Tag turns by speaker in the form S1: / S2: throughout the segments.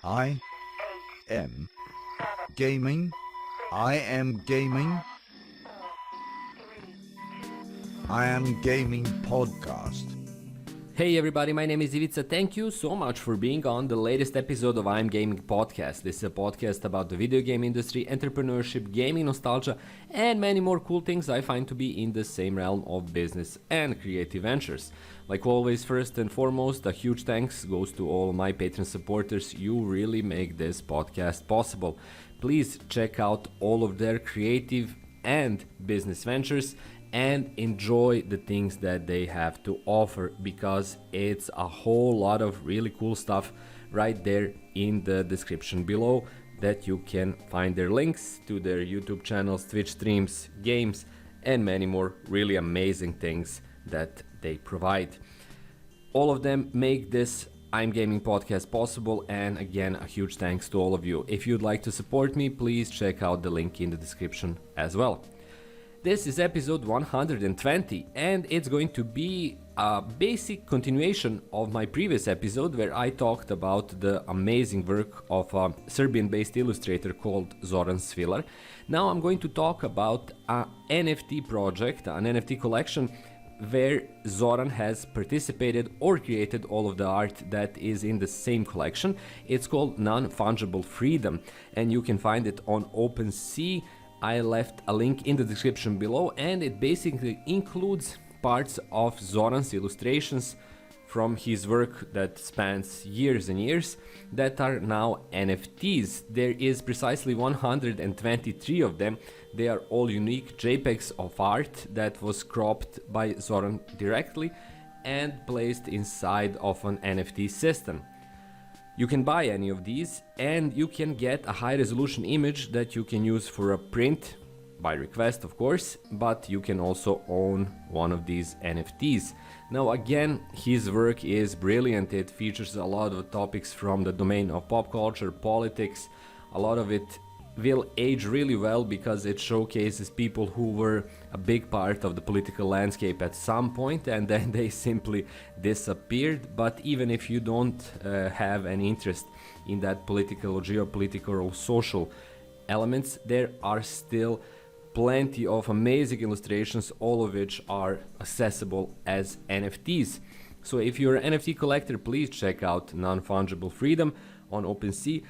S1: I am gaming. I am gaming. I am gaming podcast.
S2: Hey everybody, my name is Ivica. Thank you so much for being on the latest episode of I'm Gaming Podcast. This is a podcast about the video game industry, entrepreneurship, gaming nostalgia, and many more cool things I find to be in the same realm of business and creative ventures. Like always, first and foremost, a huge thanks goes to all my Patreon supporters. You really make this podcast possible. Please check out all of their creative and business ventures and enjoy the things that they have to offer, because it's a whole lot of really cool stuff right there in the description below, that you can find their links to their YouTube channels, Twitch streams, games, and many more really amazing things that they provide. All of them make this I'm Gaming Podcast possible, and again, a huge thanks to all of you. If you'd like to support me, please check out the link in the description as well. This is episode 120, and it's going to be a basic continuation of my previous episode where I talked about the amazing work of a Serbian-based illustrator called Zoran Svilar. Now I'm going to talk about an NFT project, an NFT collection, where Zoran has participated or created all of the art that is in the same collection. It's called Non-Fungible Freedom, and you can find it on OpenSea. I left a link in the description below, and it basically includes parts of Zoran's illustrations from his work that spans years and years that are now NFTs. There is precisely 123 of them. They are all unique JPEGs of art that was cropped by Zoran directly and placed inside of an NFT system. You can buy any of these, and you can get a high resolution image that you can use for a print, by request of course, but you can also own one of these NFTs. Now again, his work is brilliant. It features a lot of topics from the domain of pop culture, politics. A lot of it will age really well because it showcases people who were a big part of the political landscape at some point and then they simply disappeared. But even if you don't have any interest in that political or geopolitical or social elements, there are still plenty of amazing illustrations, all of which are accessible as NFTs. So if you're an NFT collector, please check out Non-Fungible Freedom on OpenSea,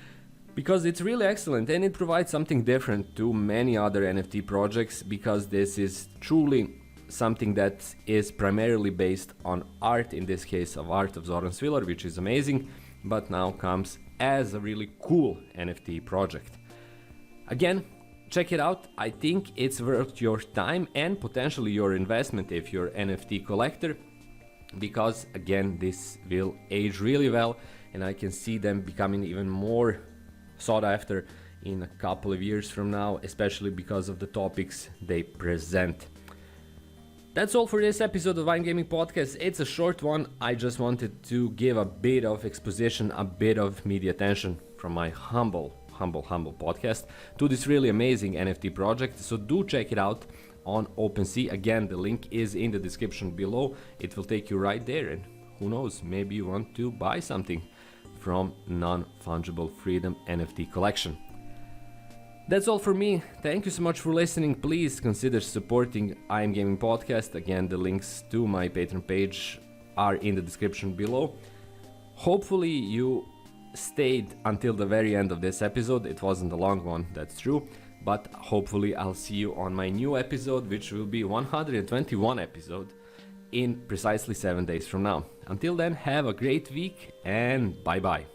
S2: because it's really excellent and it provides something different to many other NFT projects, because this is truly something that is primarily based on art, in this case of art of Zoran Svilar, which is amazing, but now comes as a really cool NFT project. Again, check it out. I think it's worth your time and potentially your investment if you're an NFT collector, because again, this will age really well and I can see them becoming even more sought after in a couple of years from now, especially because of the topics they present. That's all for this episode of I'm Gaming Podcast. It's a short one. I just wanted to give a bit of exposition, a bit of media attention from my humble podcast to this really amazing NFT project. So do check it out on OpenSea. Again, the link is in the description below. It will take you right there, and who knows, maybe you want to buy something from Non-Fungible Freedom NFT collection. That's all for me. Thank you so much for listening. Please consider supporting I'm Gaming Podcast. Again, the links to my Patreon page are in the description below. Hopefully you stayed until the very end of this episode. It wasn't a long one, that's true, but hopefully I'll see you on my new episode, which will be 121 episode in precisely 7 days from now. Until then, have a great week and bye bye.